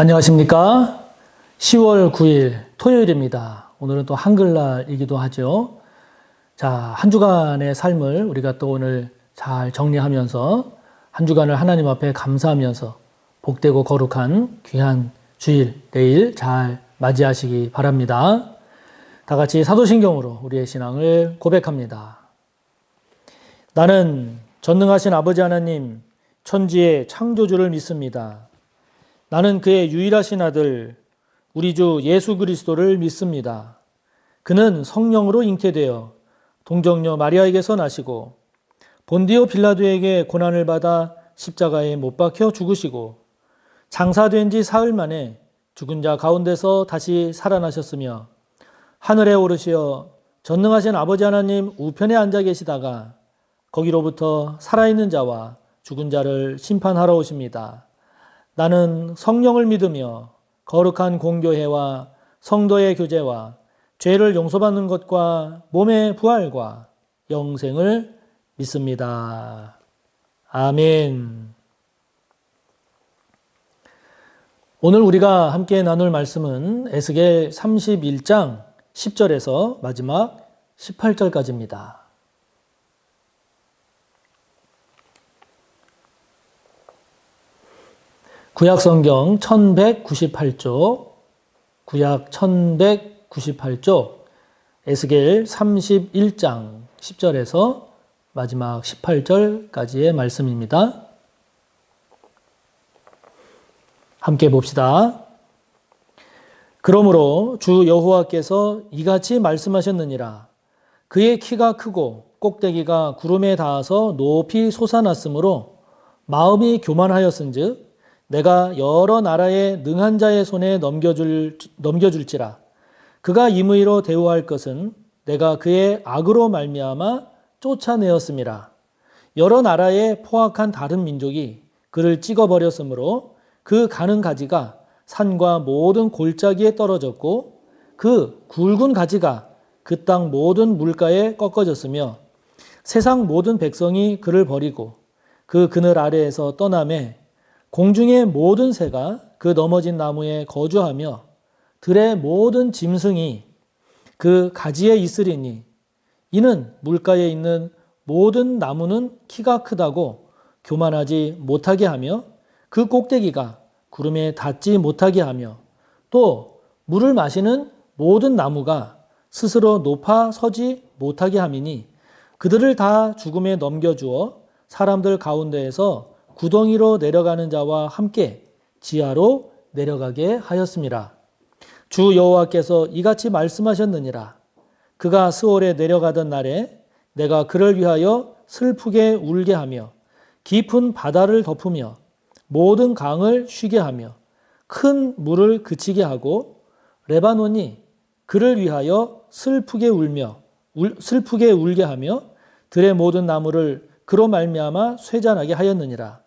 안녕하십니까? 10월 9일 토요일입니다. 오늘은 또 한글날이기도 하죠. 자, 한 주간의 삶을 우리가 또 오늘 잘 정리하면서 한 주간을 하나님 앞에 감사하면서 복되고 거룩한 귀한 주일, 내일 잘 맞이하시기 바랍니다. 다 같이 사도신경으로 우리의 신앙을 고백합니다. 나는 전능하신 아버지 하나님, 천지의 창조주를 믿습니다. 나는 그의 유일하신 아들, 우리 주 예수 그리스도를 믿습니다. 그는 성령으로 잉태되어 동정녀 마리아에게서 나시고 본디오 빌라도에게 고난을 받아 십자가에 못 박혀 죽으시고 장사된 지 사흘 만에 죽은 자 가운데서 다시 살아나셨으며 하늘에 오르시어 전능하신 아버지 하나님 우편에 앉아 계시다가 거기로부터 살아있는 자와 죽은 자를 심판하러 오십니다. 나는 성령을 믿으며 거룩한 공교회와 성도의 교제와 죄를 용서받는 것과 몸의 부활과 영생을 믿습니다. 아멘. 오늘 우리가 함께 나눌 말씀은 에스겔 31장 10절에서 마지막 18절까지입니다. 구약성경 1198쪽, 구약 1198쪽, 에스겔 31장 10절에서 마지막 18절까지의 말씀입니다. 함께 봅시다. 그러므로 주 여호와께서 이같이 말씀하셨느니라. 그의 키가 크고 꼭대기가 구름에 닿아서 높이 솟아났으므로 마음이 교만하였은즉 내가 여러 나라의 능한 자의 손에 넘겨줄지라. 그가 임의로 대우할 것은 내가 그의 악으로 말미암아 쫓아내었음이라. 여러 나라의 포악한 다른 민족이 그를 찍어버렸으므로 그 가는 가지가 산과 모든 골짜기에 떨어졌고 그 굵은 가지가 그 땅 모든 물가에 꺾어졌으며 세상 모든 백성이 그를 버리고 그 그늘 아래에서 떠나매 공중의 모든 새가 그 넘어진 나무에 거주하며 들의 모든 짐승이 그 가지에 있으리니 이는 물가에 있는 모든 나무는 키가 크다고 교만하지 못하게 하며 그 꼭대기가 구름에 닿지 못하게 하며 또 물을 마시는 모든 나무가 스스로 높아 서지 못하게 함이니 그들을 다 죽음에 넘겨주어 사람들 가운데에서 구덩이로 내려가는 자와 함께 지하로 내려가게 하였습니다. 주 여호와께서 이같이 말씀하셨느니라. 그가 스올에 내려가던 날에 내가 그를 위하여 슬프게 울게 하며 깊은 바다를 덮으며 모든 강을 쉬게 하며 큰 물을 그치게 하고 레바논이 그를 위하여 슬프게 울게 하며 들의 모든 나무를 그로 말미암아 쇠잔하게 하였느니라.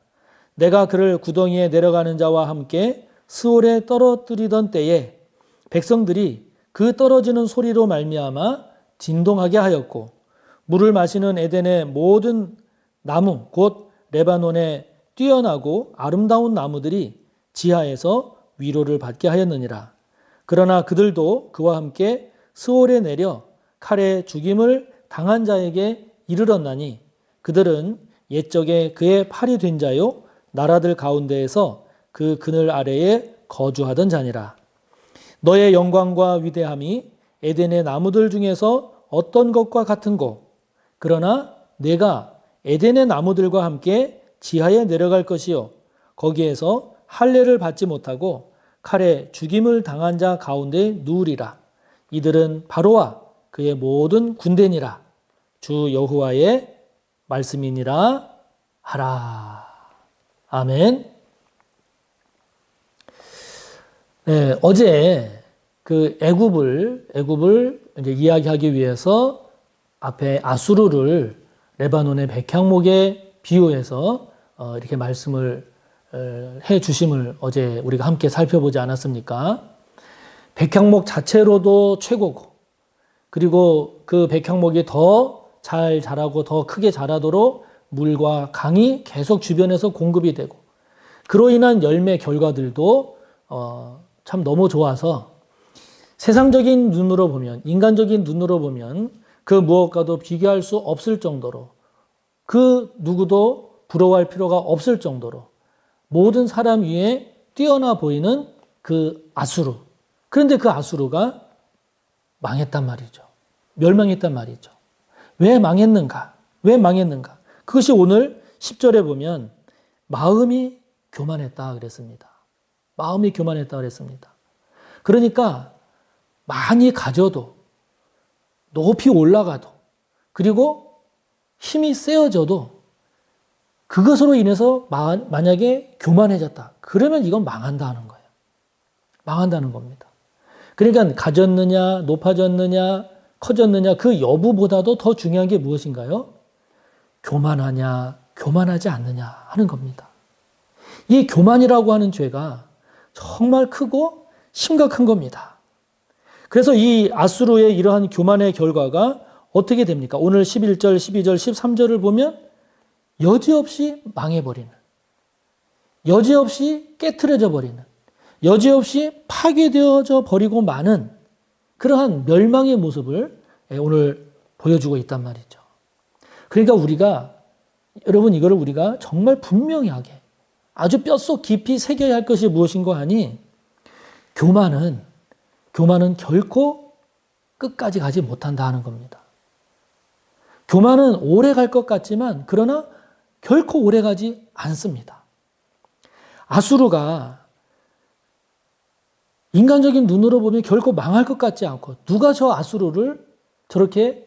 내가 그를 구덩이에 내려가는 자와 함께 스올에 떨어뜨리던 때에 백성들이 그 떨어지는 소리로 말미암아 진동하게 하였고 물을 마시는 에덴의 모든 나무 곧 레바논의 뛰어나고 아름다운 나무들이 지하에서 위로를 받게 하였느니라. 그러나 그들도 그와 함께 스올에 내려 칼에 죽임을 당한 자에게 이르렀나니 그들은 옛적에 그의 팔이 된 자요 나라들 가운데에서 그 그늘 아래에 거주하던 자니라. 너의 영광과 위대함이 에덴의 나무들 중에서 어떤 것과 같은고 그러나 내가 에덴의 나무들과 함께 지하에 내려갈 것이요 거기에서 할례를 받지 못하고 칼에 죽임을 당한 자 가운데 누우리라. 이들은 바로와 그의 모든 군대니라. 주 여호와의 말씀이니라 하라. 아멘. 네, 어제 그 애굽을 이제 이야기하기 위해서 앞에 아수르를 레바논의 백향목에 비유해서 이렇게 말씀을 해 주심을 어제 우리가 함께 살펴보지 않았습니까? 백향목 자체로도 최고고 그리고 그 백향목이 더 잘 자라고 더 크게 자라도록 물과 강이 계속 주변에서 공급이 되고 그로 인한 열매 결과들도 참 너무 좋아서 세상적인 눈으로 보면, 인간적인 눈으로 보면 그 무엇과도 비교할 수 없을 정도로, 그 누구도 부러워할 필요가 없을 정도로 모든 사람 위에 뛰어나 보이는 그 아수르. 그런데 그 아수르가 망했단 말이죠. 멸망했단 말이죠. 왜 망했는가? 왜 망했는가? 그것이 오늘 10절에 보면 마음이 교만했다 그랬습니다. 마음이 교만했다 그랬습니다. 그러니까 많이 가져도, 높이 올라가도, 그리고 힘이 세어져도 그것으로 인해서 만약에 교만해졌다. 그러면 이건 망한다는 거예요. 망한다는 겁니다. 그러니까 가졌느냐, 높아졌느냐, 커졌느냐 그 여부보다도 더 중요한 게 무엇인가요? 교만하냐, 교만하지 않느냐 하는 겁니다. 이 교만이라고 하는 죄가 정말 크고 심각한 겁니다. 그래서 이 아수르의 이러한 교만의 결과가 어떻게 됩니까? 오늘 11절, 12절, 13절을 보면 여지없이 망해버리는, 여지없이 깨트려져 버리는, 여지없이 파괴되어져 버리고 마는 그러한 멸망의 모습을 오늘 보여주고 있단 말이죠. 그러니까 여러분 이거를 우리가 정말 분명하게 아주 뼛속 깊이 새겨야 할 것이 무엇인가 하니 교만은 결코 끝까지 가지 못한다 하는 겁니다. 교만은 오래 갈 것 같지만 그러나 결코 오래 가지 않습니다. 아수르가 인간적인 눈으로 보면 결코 망할 것 같지 않고 누가 저 아수르를 저렇게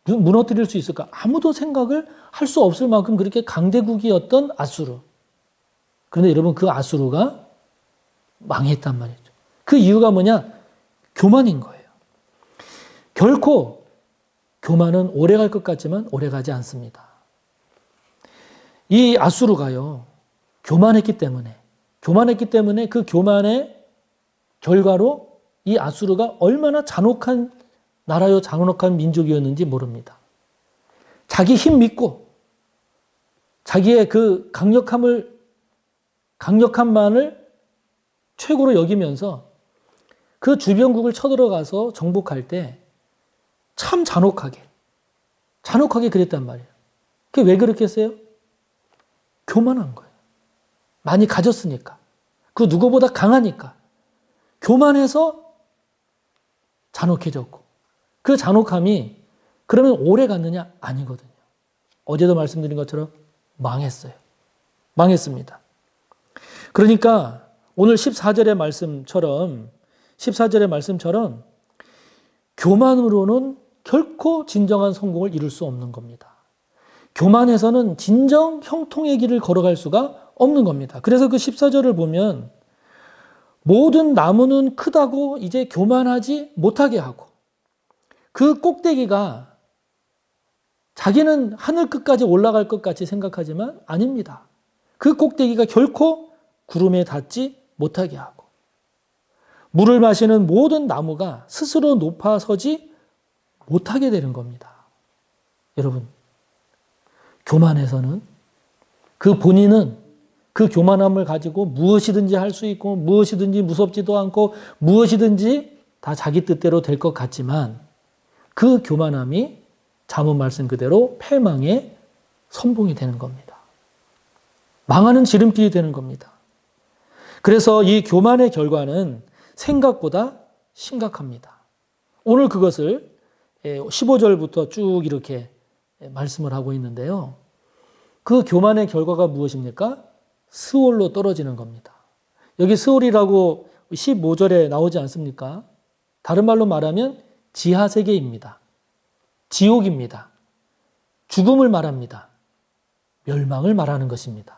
무너뜨릴 수 있을까? 아무도 생각을 할 수 없을 만큼 그렇게 강대국이었던 아수르. 그런데 여러분 그 아수르가 망했단 말이죠. 그 이유가 뭐냐? 교만인 거예요. 결코 교만은 오래 갈 것 같지만 오래 가지 않습니다. 이 아수르가요. 교만했기 때문에 그 교만의 결과로 이 아수르가 얼마나 잔혹한 나라요, 잔혹한 민족이었는지 모릅니다. 자기 힘 믿고 자기의 그 강력함만을 최고로 여기면서 그 주변국을 쳐들어가서 정복할 때 참 잔혹하게 그랬단 말이에요. 그게 왜 그렇겠어요? 교만한 거예요. 많이 가졌으니까. 그 누구보다 강하니까. 교만해서 잔혹해졌고. 그 잔혹함이 그러면 오래 갔느냐? 아니거든요. 어제도 말씀드린 것처럼 망했어요. 망했습니다. 그러니까 오늘 14절의 말씀처럼 교만으로는 결코 진정한 성공을 이룰 수 없는 겁니다. 교만해서는 진정 형통의 길을 걸어갈 수가 없는 겁니다. 그래서 그 14절을 보면 모든 나무는 크다고 이제 교만하지 못하게 하고 그 꼭대기가 자기는 하늘 끝까지 올라갈 것 같이 생각하지만 아닙니다. 그 꼭대기가 결코 구름에 닿지 못하게 하고 물을 마시는 모든 나무가 스스로 높아서지 못하게 되는 겁니다. 여러분, 교만해서는 그 본인은 그 교만함을 가지고 무엇이든지 할 수 있고 무엇이든지 무섭지도 않고 무엇이든지 다 자기 뜻대로 될 것 같지만 그 교만함이 잠언 말씀 그대로 패망의 선봉이 되는 겁니다. 망하는 지름길이 되는 겁니다. 그래서 이 교만의 결과는 생각보다 심각합니다. 오늘 그것을 15절부터 쭉 이렇게 말씀을 하고 있는데요. 그 교만의 결과가 무엇입니까? 스올로 떨어지는 겁니다. 여기 스올이라고 15절에 나오지 않습니까? 다른 말로 말하면 지하세계입니다. 지옥입니다. 죽음을 말합니다. 멸망을 말하는 것입니다.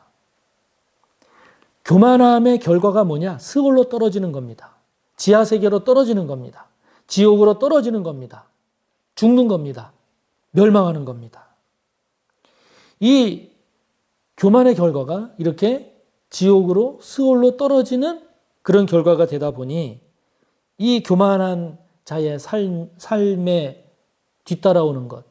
교만함의 결과가 뭐냐? 스올로 떨어지는 겁니다. 지하세계로 떨어지는 겁니다. 지옥으로 떨어지는 겁니다. 죽는 겁니다. 멸망하는 겁니다. 이 교만의 결과가 이렇게 지옥으로 스올로 떨어지는 그런 결과가 되다 보니 이 교만한 자의 삶에 뒤따라오는 것,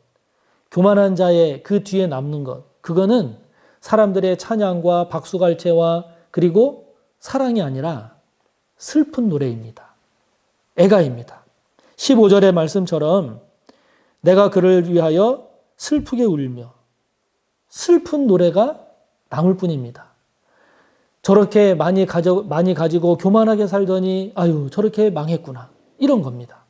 교만한 자의 그 뒤에 남는 것, 그거는 사람들의 찬양과 박수갈채와 그리고 사랑이 아니라 슬픈 노래입니다. 애가입니다. 15절의 말씀처럼 내가 그를 위하여 슬프게 울며 슬픈 노래가 나올 뿐입니다. 저렇게 많이 가지고 교만하게 살더니 아유 저렇게 망했구나 이런 겁니다.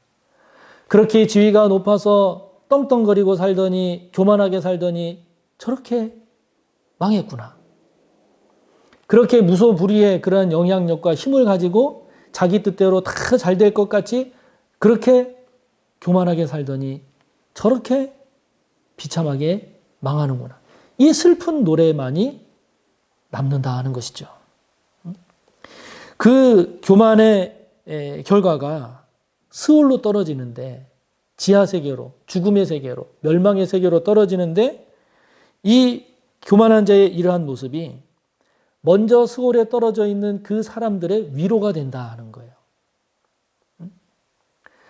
그렇게 지위가 높아서 떵떵거리고 살더니 교만하게 살더니 저렇게 망했구나. 그렇게 무소불위의 그런 영향력과 힘을 가지고 자기 뜻대로 다 잘 될 것 같이 그렇게 교만하게 살더니 저렇게 비참하게 망하는구나. 이 슬픈 노래만이 남는다 하는 것이죠. 그 교만의 결과가 스올로 떨어지는데 지하 세계로, 죽음의 세계로, 멸망의 세계로 떨어지는데 이 교만한 자의 이러한 모습이 먼저 스올에 떨어져 있는 그 사람들의 위로가 된다 하는 거예요.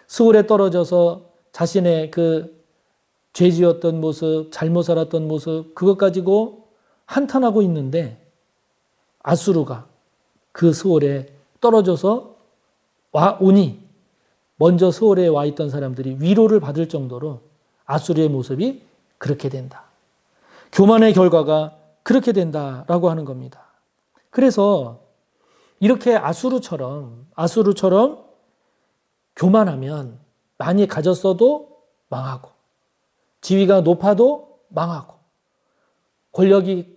스올에 떨어져서 자신의 그 죄 지었던 모습, 잘못 살았던 모습 그것 가지고 한탄하고 있는데 아수르가 그 스올에 떨어져서 오니 먼저 스올에 와 있던 사람들이 위로를 받을 정도로 아수르의 모습이 그렇게 된다. 교만의 결과가 그렇게 된다라고 하는 겁니다. 그래서 이렇게 아수르처럼 교만하면 많이 가졌어도 망하고 지위가 높아도 망하고 권력이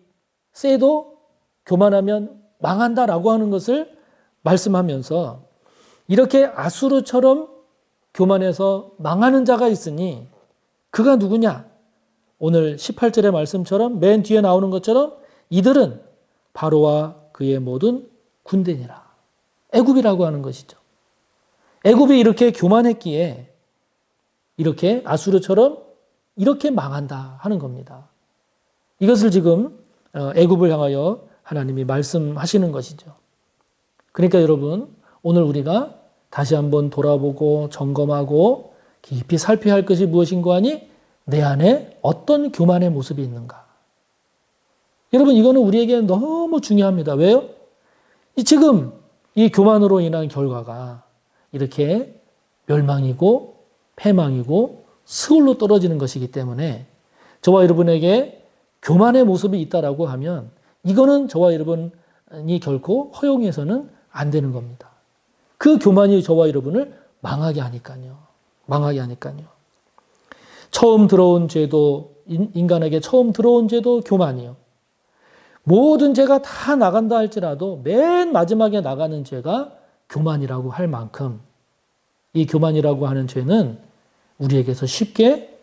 세도 교만하면 망한다라고 하는 것을 말씀하면서 이렇게 아수르처럼 교만해서 망하는 자가 있으니 그가 누구냐? 오늘 18절의 말씀처럼 맨 뒤에 나오는 것처럼 이들은 바로와 그의 모든 군대니라. 애굽이라고 하는 것이죠. 애굽이 이렇게 교만했기에 이렇게 아수르처럼 이렇게 망한다 하는 겁니다. 이것을 지금 애굽을 향하여 하나님이 말씀하시는 것이죠. 그러니까 여러분 오늘 우리가 다시 한번 돌아보고 점검하고 깊이 살펴야 할 것이 무엇인가 하니 내 안에 어떤 교만의 모습이 있는가. 여러분 이거는 우리에게 너무 중요합니다. 왜요? 지금 이 교만으로 인한 결과가 이렇게 멸망이고 패망이고 스올로 떨어지는 것이기 때문에 저와 여러분에게 교만의 모습이 있다라고 하면 이거는 저와 여러분이 결코 허용해서는 안 되는 겁니다. 그 교만이 저와 여러분을 망하게 하니까요. 처음 들어온 죄도 인간에게 처음 들어온 죄도 교만이요. 모든 죄가 다 나간다 할지라도 맨 마지막에 나가는 죄가 교만이라고 할 만큼 이 교만이라고 하는 죄는 우리에게서 쉽게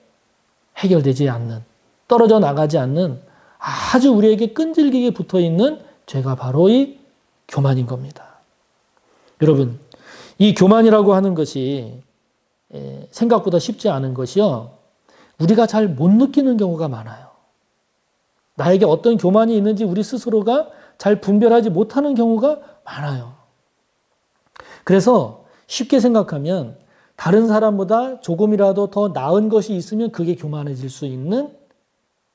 해결되지 않는, 떨어져 나가지 않는 아주 우리에게 끈질기게 붙어있는 죄가 바로 이 교만인 겁니다. 여러분, 이 교만이라고 하는 것이 생각보다 쉽지 않은 것이요. 우리가 잘 못 느끼는 경우가 많아요. 나에게 어떤 교만이 있는지 우리 스스로가 잘 분별하지 못하는 경우가 많아요. 그래서 쉽게 생각하면 다른 사람보다 조금이라도 더 나은 것이 있으면 그게 교만해질 수 있는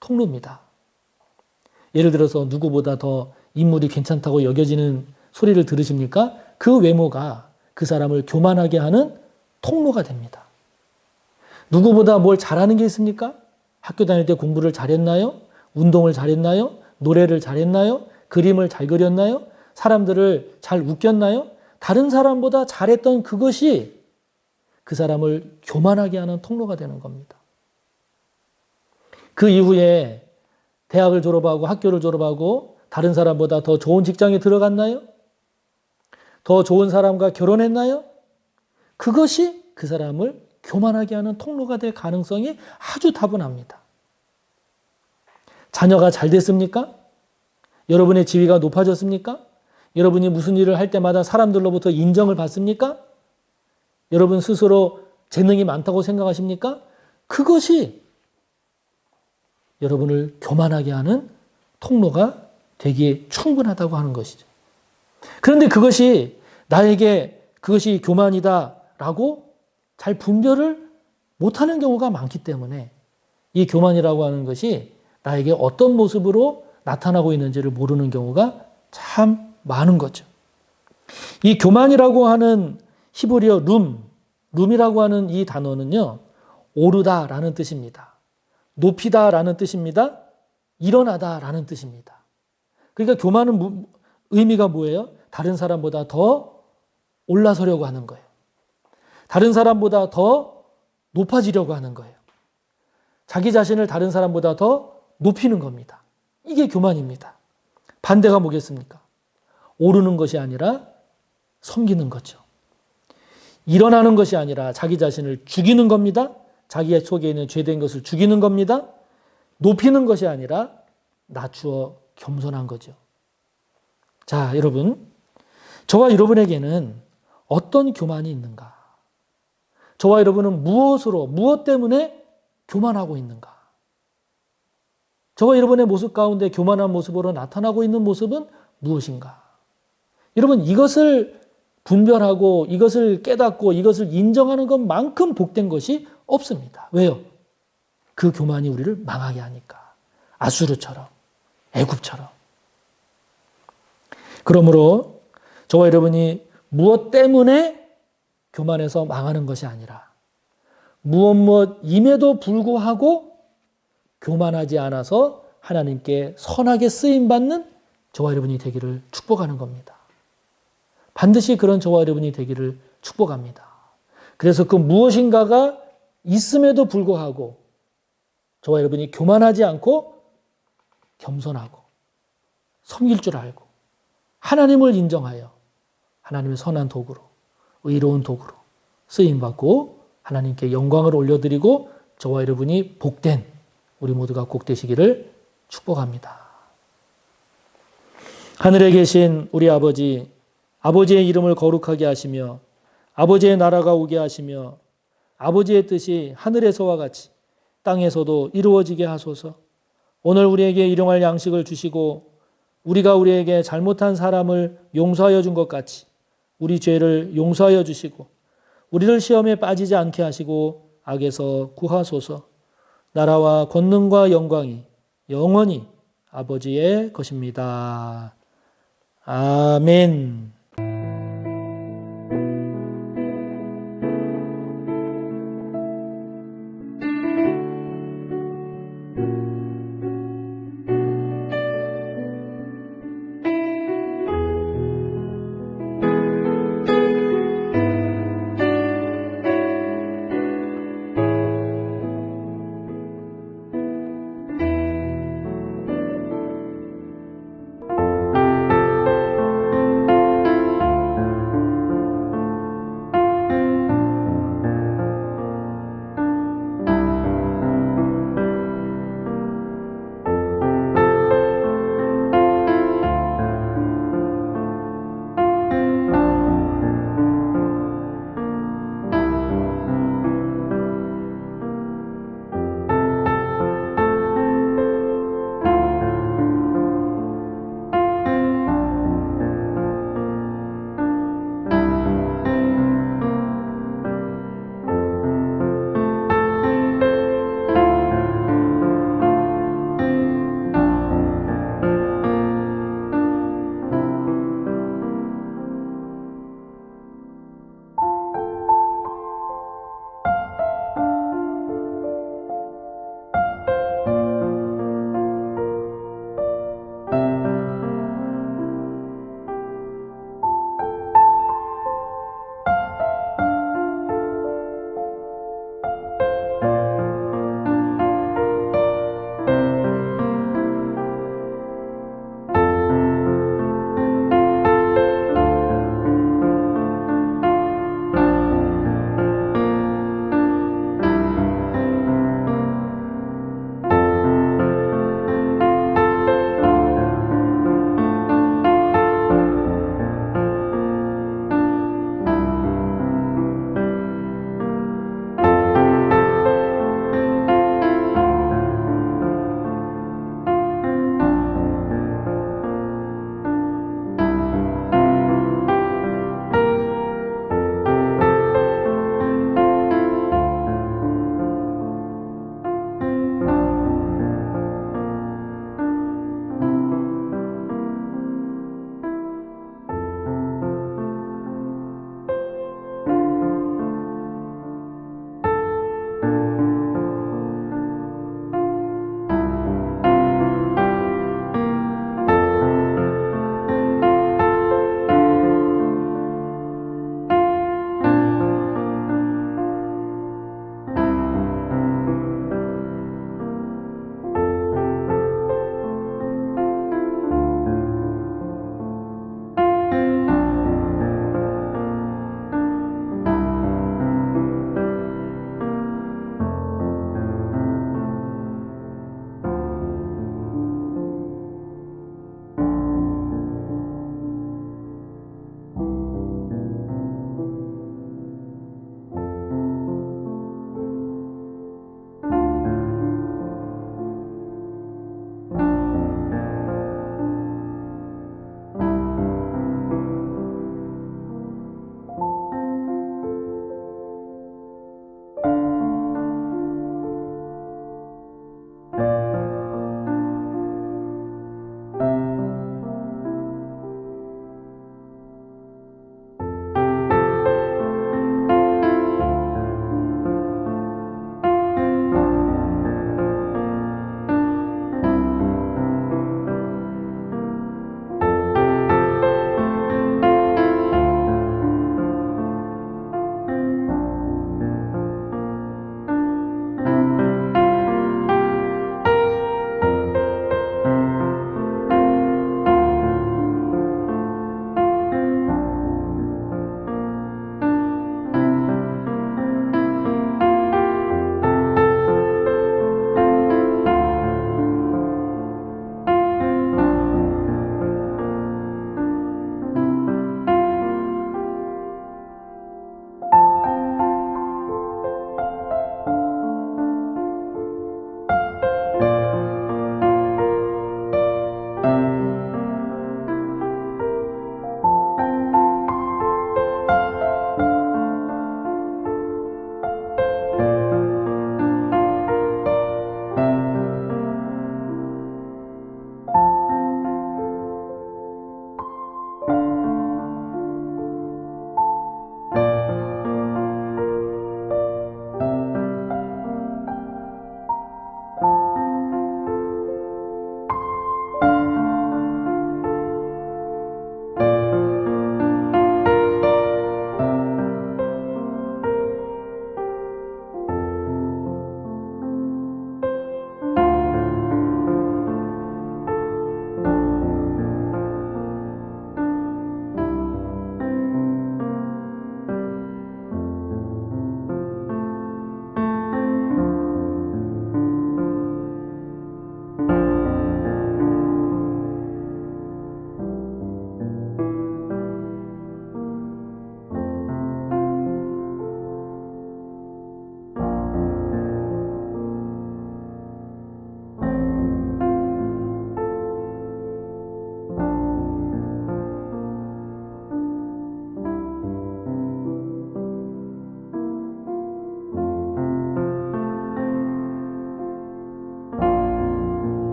통로입니다. 예를 들어서 누구보다 더 인물이 괜찮다고 여겨지는 소리를 들으십니까? 그 외모가 그 사람을 교만하게 하는 통로가 됩니다. 누구보다 뭘 잘하는 게 있습니까? 학교 다닐 때 공부를 잘했나요? 운동을 잘했나요? 노래를 잘했나요? 그림을 잘 그렸나요? 사람들을 잘 웃겼나요? 다른 사람보다 잘했던 그것이 그 사람을 교만하게 하는 통로가 되는 겁니다. 그 이후에 대학을 졸업하고 학교를 졸업하고 다른 사람보다 더 좋은 직장에 들어갔나요? 더 좋은 사람과 결혼했나요? 그것이 그 사람을 교만하게 하는 통로가 될 가능성이 아주 다분합니다. 자녀가 잘 됐습니까? 여러분의 지위가 높아졌습니까? 여러분이 무슨 일을 할 때마다 사람들로부터 인정을 받습니까? 여러분 스스로 재능이 많다고 생각하십니까? 그것이 여러분을 교만하게 하는 통로가 되기에 충분하다고 하는 것이죠. 그런데 그것이 나에게 그것이 교만이다라고 잘 분별을 못하는 경우가 많기 때문에 이 교만이라고 하는 것이 나에게 어떤 모습으로 나타나고 있는지를 모르는 경우가 참 많은 거죠. 이 교만이라고 하는 히브리어 룸이라고 하는 이 단어는요, 오르다라는 뜻입니다. 높이다라는 뜻입니다. 일어나다라는 뜻입니다. 그러니까 교만은 의미가 뭐예요? 다른 사람보다 더 올라서려고 하는 거예요. 다른 사람보다 더 높아지려고 하는 거예요. 자기 자신을 다른 사람보다 더 높이는 겁니다. 이게 교만입니다. 반대가 뭐겠습니까? 오르는 것이 아니라 섬기는 거죠. 일어나는 것이 아니라 자기 자신을 죽이는 겁니다. 자기 속에 있는 죄된 것을 죽이는 겁니다. 높이는 것이 아니라 낮추어 겸손한 거죠. 자, 여러분, 저와 여러분에게는 어떤 교만이 있는가? 저와 여러분은 무엇 때문에 교만하고 있는가? 저와 여러분의 모습 가운데 교만한 모습으로 나타나고 있는 모습은 무엇인가? 여러분, 이것을 분별하고 이것을 깨닫고 이것을 인정하는 것만큼 복된 것이 없습니다. 왜요? 그 교만이 우리를 망하게 하니까. 아수르처럼, 애굽처럼. 그러므로 저와 여러분이 무엇 때문에 교만해서 망하는 것이 아니라 무엇임에도 불구하고 교만하지 않아서 하나님께 선하게 쓰임받는 저와 여러분이 되기를 축복하는 겁니다. 반드시 그런 저와 여러분이 되기를 축복합니다. 그래서 그 무엇인가가 있음에도 불구하고 저와 여러분이 교만하지 않고 겸손하고 섬길 줄 알고 하나님을 인정하여 하나님의 선한 도구로, 의로운 도구로 쓰임받고 하나님께 영광을 올려드리고 저와 여러분이 복된 우리 모두가 복 되시기를 축복합니다. 하늘에 계신 우리 아버지, 아버지의 이름을 거룩하게 하시며 아버지의 나라가 오게 하시며 아버지의 뜻이 하늘에서와 같이 땅에서도 이루어지게 하소서. 오늘 우리에게 일용할 양식을 주시고 우리가 우리에게 잘못한 사람을 용서하여 준 것 같이 우리 죄를 용서하여 주시고 우리를 시험에 빠지지 않게 하시고 악에서 구하소서. 나라와 권능과 영광이 영원히 아버지의 것입니다. 아멘.